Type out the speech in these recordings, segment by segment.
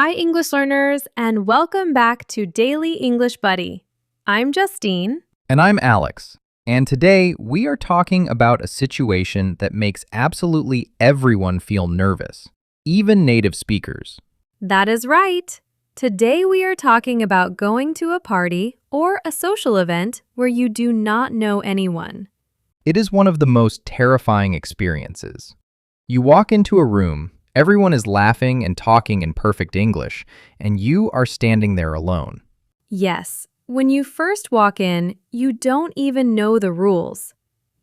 Hi, English learners, and welcome back to Daily English Buddy. I'm Justine. And I'm Alex. And today we are talking about a situation that makes absolutely everyone feel nervous, even native speakers. That is right. Today we are talking about going to a party or a social event where you do not know anyone. It is one of the most terrifying experiences. You walk into a room, everyone is laughing and talking in perfect English, and you are standing there alone. Yes, when you first walk in, you don't even know the rules.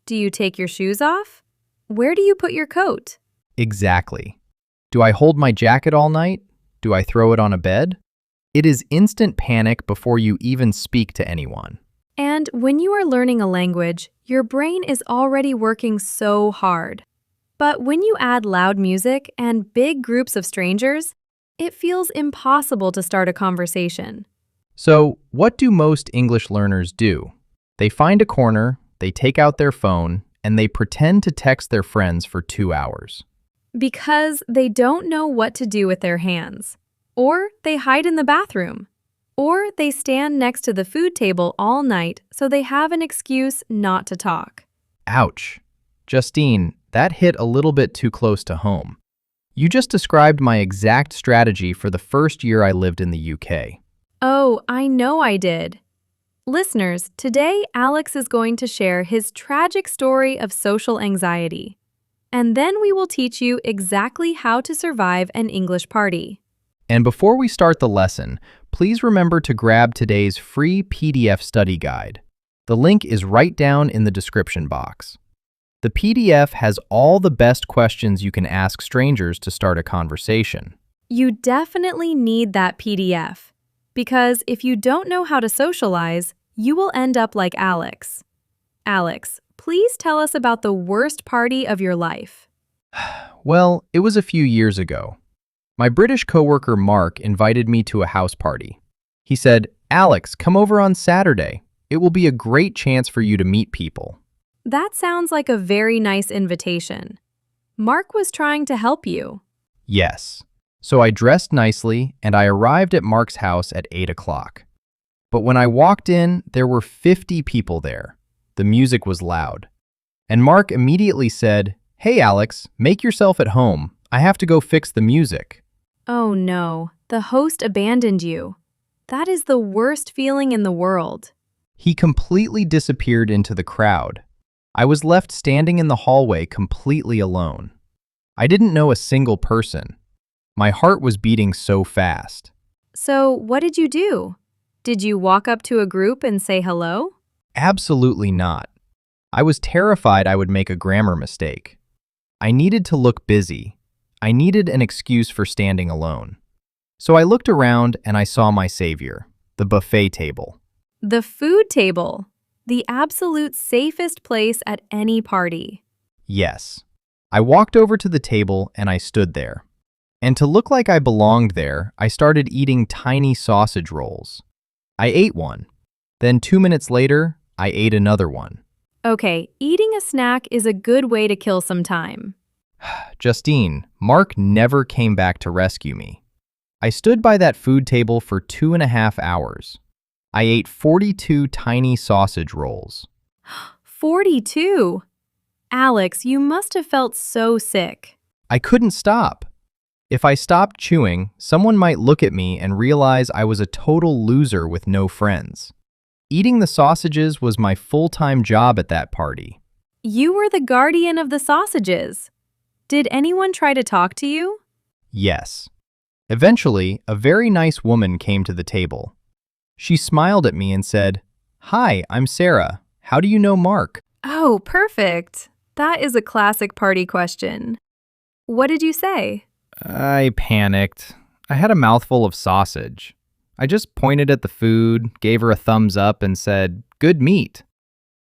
Do you take your shoes off? Where do you put your coat? Exactly. Do I hold my jacket all night? Do I throw it on a bed? It is instant panic before you even speak to anyone. And when you are learning a language, your brain is already working so hard. But when you add loud music and big groups of strangers, it feels impossible to start a conversation. So, what do most English learners do? They find a corner, they take out their phone, and they pretend to text their friends for 2 hours. Because they don't know what to do with their hands. Or they hide in the bathroom. Or they stand next to the food table all night so they have an excuse not to talk. Ouch. Justine, that hit a little bit too close to home. You just described my exact strategy for the first year I lived in the UK. Oh, I know I did. Listeners, today Alex is going to share his tragic story of social anxiety. And then we will teach you exactly how to survive an English party. And before we start the lesson, please remember to grab today's free PDF study guide. The link is right down in the description box. The PDF has all the best questions you can ask strangers to start a conversation. You definitely need that PDF, because if you don't know how to socialize, you will end up like Alex. Alex, please tell us about the worst party of your life. Well, it was a few years ago. My British coworker Mark invited me to a house party. He said, "Alex, come over on Saturday. It will be a great chance for you to meet people." That sounds like a very nice invitation. Mark was trying to help you. Yes. So I dressed nicely and I arrived at Mark's house at 8 o'clock. But when I walked in, there were 50 people there. The music was loud. And Mark immediately said, "Hey Alex, make yourself at home. I have to go fix the music." Oh no, the host abandoned you. That is the worst feeling in the world. He completely disappeared into the crowd. I was left standing in the hallway completely alone. I didn't know a single person. My heart was beating so fast. So, what did you do? Did you walk up to a group and say hello? Absolutely not. I was terrified I would make a grammar mistake. I needed to look busy. I needed an excuse for standing alone. So I looked around and I saw my savior, the buffet table. The food table. The absolute safest place at any party. Yes. I walked over to the table and I stood there. And to look like I belonged there, I started eating tiny sausage rolls. I ate one. Then 2 minutes later, I ate another one. Okay, eating a snack is a good way to kill some time. Justine, Mark never came back to rescue me. I stood by that food table for 2.5 hours. I ate 42 tiny sausage rolls. 42? Alex, you must have felt so sick. I couldn't stop. If I stopped chewing, someone might look at me and realize I was a total loser with no friends. Eating the sausages was my full-time job at that party. You were the guardian of the sausages. Did anyone try to talk to you? Yes. Eventually, a very nice woman came to the table. She smiled at me and said, "Hi, I'm Sarah. How do you know Mark?" Oh, perfect. That is a classic party question. What did you say? I panicked. I had a mouthful of sausage. I just pointed at the food, gave her a thumbs up, and said, "Good meat."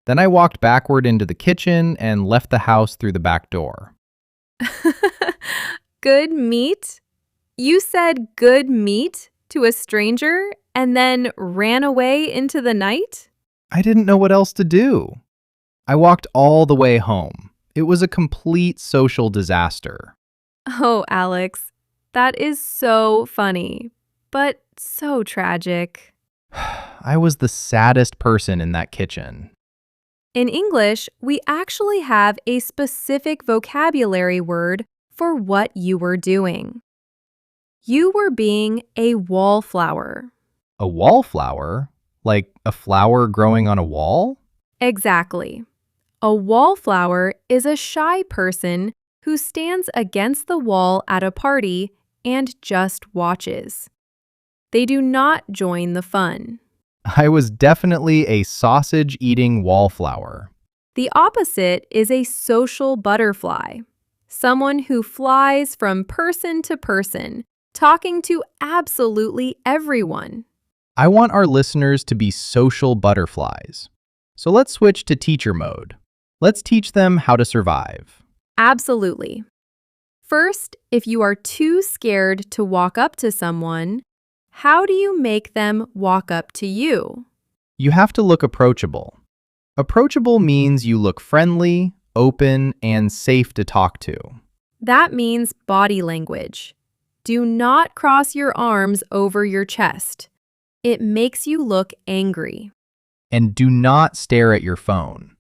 Then I walked backward into the kitchen and left the house through the back door. Good meat? You said good meat to a stranger and then ran away into the night? I didn't know what else to do. I walked all the way home. It was a complete social disaster. Oh, Alex, That is so funny, but so tragic. I was the saddest person in that kitchen. In English, we actually have a specific vocabulary word for what you were doing. You were being a wallflower. A wallflower? Like a flower growing on a wall? Exactly. A wallflower is a shy person who stands against the wall at a party and just watches. They do not join the fun. I was definitely a sausage-eating wallflower. The opposite is a social butterfly, someone who flies from person to person, talking to absolutely everyone. I want our listeners to be social butterflies. So let's switch to teacher mode. Let's teach them how to survive. Absolutely. First, if you are too scared to walk up to someone, how do you make them walk up to you? You have to look approachable. Approachable means you look friendly, open, and safe to talk to. That means body language. Do not cross your arms over your chest. It makes you look angry. And do not stare at your phone.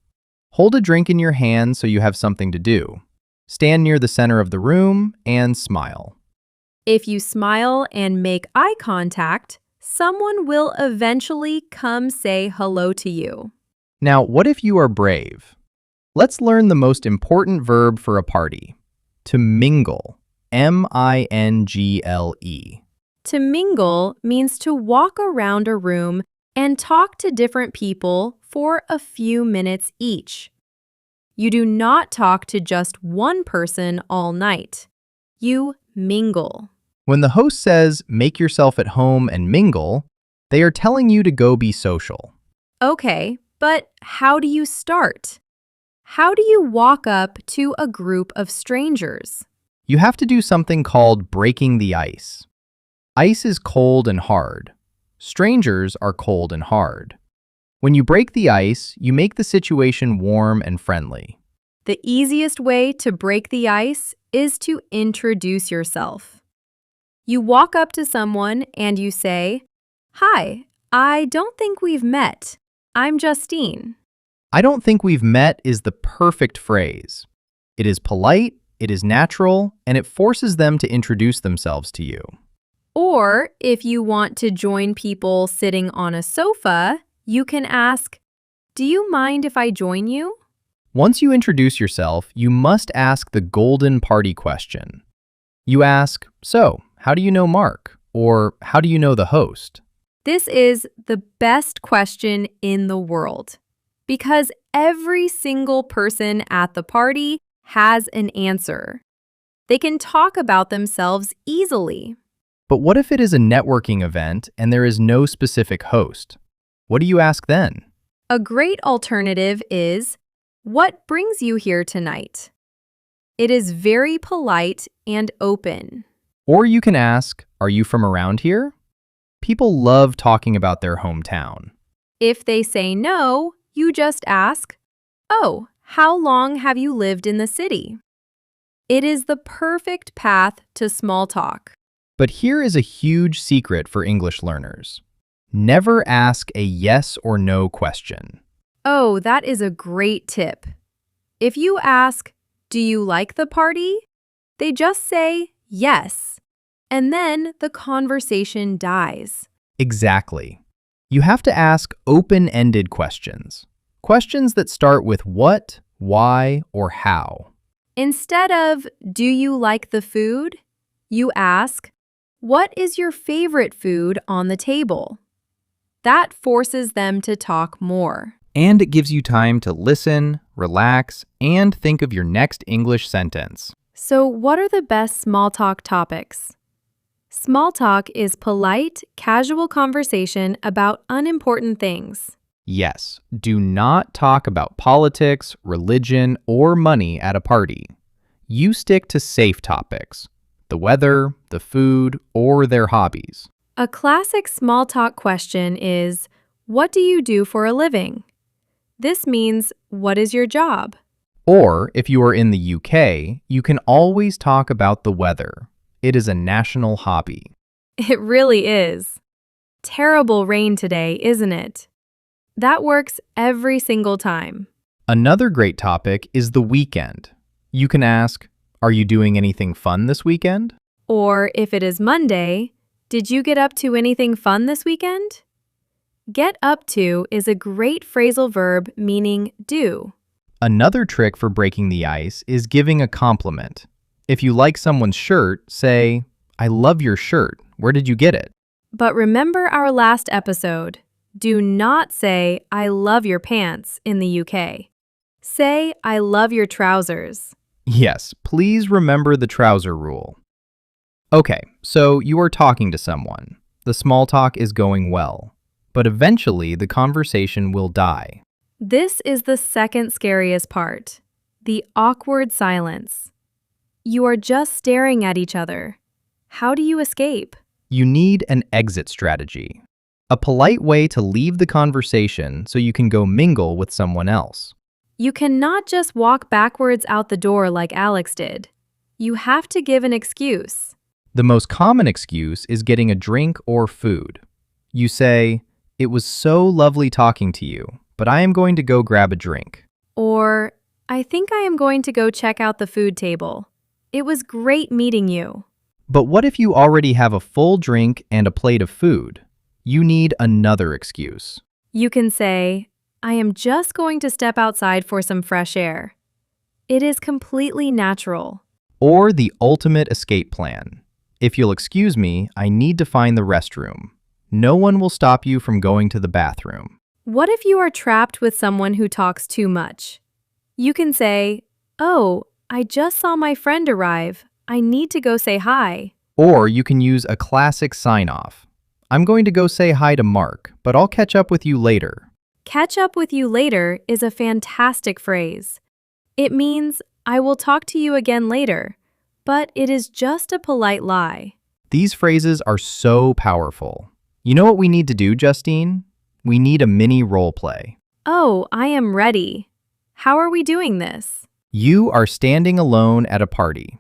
Hold a drink in your hand so you have something to do. Stand near the center of the room and smile. If you smile and make eye contact, someone will eventually come say hello to you. Now, what if you are brave? Let's learn the most important verb for a party. To mingle. M-I-N-G-L-E. To mingle means to walk around a room and talk to different people for a few minutes each. You do not talk to just one person all night. You mingle. When the host says, make yourself at home and mingle, they are telling you to go be social. Okay, but how do you start? How do you walk up to a group of strangers? You have to do something called breaking the ice. Ice is cold and hard. Strangers are cold and hard. When you break the ice, you make the situation warm and friendly. The easiest way to break the ice is to introduce yourself. You walk up to someone and you say, "Hi, I don't think we've met. I'm Justine." I don't think we've met is the perfect phrase. It is polite, it is natural, and it forces them to introduce themselves to you. Or if you want to join people sitting on a sofa, you can ask, "Do you mind if I join you?" Once you introduce yourself, you must ask the golden party question. You ask, so, how do you know Mark? Or how do you know the host? This is the best question in the world because every single person at the party has an answer. They can talk about themselves easily. But what if it is a networking event and there is no specific host? What do you ask then? A great alternative is, "What brings you here tonight?" It is very polite and open. Or you can ask, are you from around here? People love talking about their hometown. If they say no, you just ask, "Oh, how long have you lived in the city?" It is the perfect path to small talk. But here is a huge secret for English learners. Never ask a yes or no question. Oh, that is a great tip. If you ask, "Do you like the party?" they just say yes, and then the conversation dies. Exactly. You have to ask open-ended questions. Questions that start with what, why, or how. Instead of, "Do you like the food?" you ask, "What is your favorite food on the table?" That forces them to talk more. And it gives you time to listen, relax, and think of your next English sentence. So, what are the best small talk topics? Small talk is polite, casual conversation about unimportant things. Yes, do not talk about politics, religion, or money at a party. You stick to safe topics, the weather, the food, or their hobbies. A classic small talk question is, "What do you do for a living?" This means, "What is your job?" Or, if you are in the UK, you can always talk about the weather. It is a national hobby. It really is. Terrible rain today, isn't it? That works every single time. Another great topic is the weekend. You can ask, are you doing anything fun this weekend? Or if it is Monday, did you get up to anything fun this weekend? Get up to is a great phrasal verb meaning do. Another trick for breaking the ice is giving a compliment. If you like someone's shirt, say, I love your shirt. Where did you get it? But remember our last episode. Do not say, I love your pants in the UK. Say, I love your trousers. Yes, please remember the trouser rule. Okay, so you are talking to someone. The small talk is going well, but eventually the conversation will die. This is the second scariest part, the awkward silence. You are just staring at each other. How do you escape? You need an exit strategy, a polite way to leave the conversation so you can go mingle with someone else. You cannot just walk backwards out the door like Alex did. You have to give an excuse. The most common excuse is getting a drink or food. You say, it was so lovely talking to you, but I am going to go grab a drink. Or, I think I am going to go check out the food table. It was great meeting you. But what if you already have a full drink and a plate of food? You need another excuse. You can say, I am just going to step outside for some fresh air. It is completely natural. Or the ultimate escape plan. If you'll excuse me, I need to find the restroom. No one will stop you from going to the bathroom. What if you are trapped with someone who talks too much? You can say, oh, I just saw my friend arrive. I need to go say hi. Or you can use a classic sign-off. I'm going to go say hi to Mark, but I'll catch up with you later. Catch up with you later is a fantastic phrase. It means, I will talk to you again later, but it is just a polite lie. These phrases are so powerful. You know what we need to do, Justine? We need a mini role play. Oh, I am ready. How are we doing this? You are standing alone at a party.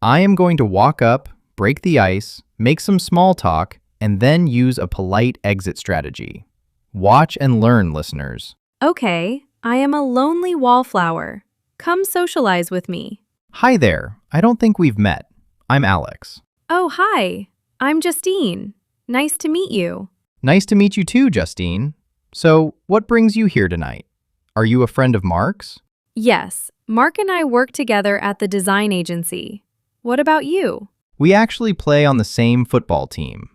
I am going to walk up, break the ice, make some small talk, and then use a polite exit strategy. Watch and learn, listeners. Okay, I am a lonely wallflower. Come socialize with me. Hi there. I don't think we've met. I'm Alex. Oh, hi. I'm Justine. Nice to meet you. Nice to meet you too, Justine. So, what brings you here tonight? Are you a friend of Mark's? Yes, Mark and I work together at the design agency. What about you? We actually play on the same football team.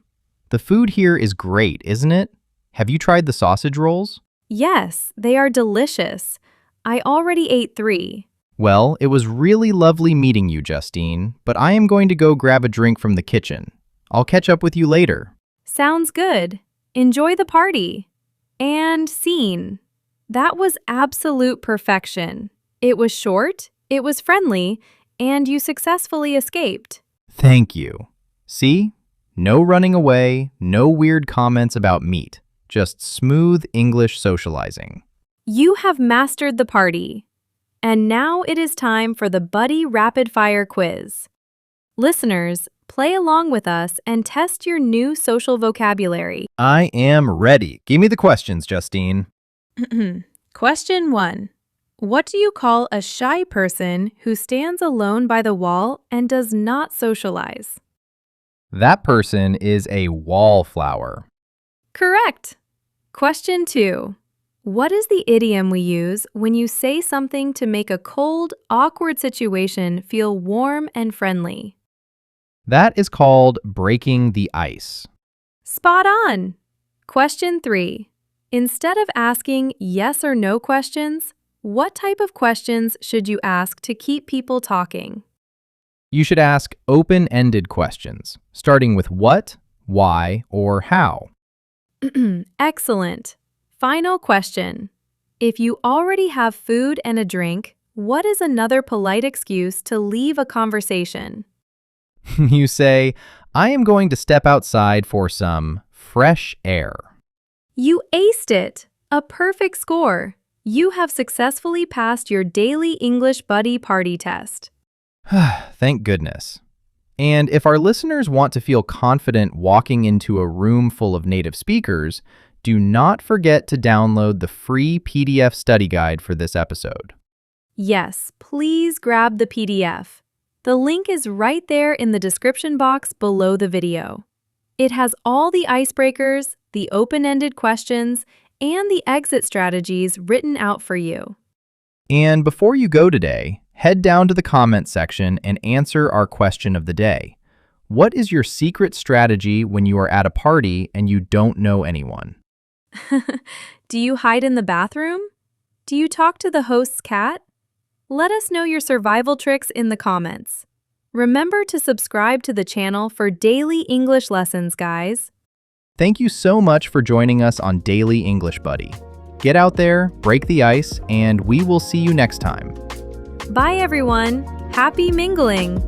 The food here is great, isn't it? Have you tried the sausage rolls? Yes, they are delicious. I already ate 3. Well, it was really lovely meeting you, Justine, but I am going to go grab a drink from the kitchen. I'll catch up with you later. Sounds good. Enjoy the party. And scene. That was absolute perfection. It was short, it was friendly, and you successfully escaped. Thank you. See? No running away, no weird comments about meat. Just smooth English socializing. You have mastered the party. And now it is time for the Buddy Rapid Fire Quiz. Listeners, play along with us and test your new social vocabulary. I am ready. Give me the questions, Justine. Question 1. What do you call a shy person who stands alone by the wall and does not socialize? That person is a wallflower. Correct. Question 2. What is the idiom we use when you say something to make a cold, awkward situation feel warm and friendly? That is called breaking the ice. Spot on. Question 3. Instead of asking yes or no questions, what type of questions should you ask to keep people talking? You should ask open-ended questions, starting with what, why, or how. Excellent. Final question. If you already have food and a drink, what is another polite excuse to leave a conversation? You say, I am going to step outside for some fresh air. You aced it! A perfect score! You have successfully passed your daily English buddy party test. Thank goodness. And if our listeners want to feel confident walking into a room full of native speakers, do not forget to download the free PDF study guide for this episode. Yes, please grab the PDF. The link is right there in the description box below the video. It has all the icebreakers, the open-ended questions, and the exit strategies written out for you. And before you go today, head down to the comment section and answer our question of the day. What is your secret strategy when you are at a party and you don't know anyone? Do you hide in the bathroom? Do you talk to the host's cat? Let us know your survival tricks in the comments. Remember to subscribe to the channel for daily English lessons, guys. Thank you so much for joining us on Daily English Buddy. Get out there, break the ice, and we will see you next time. Bye, everyone. Happy mingling.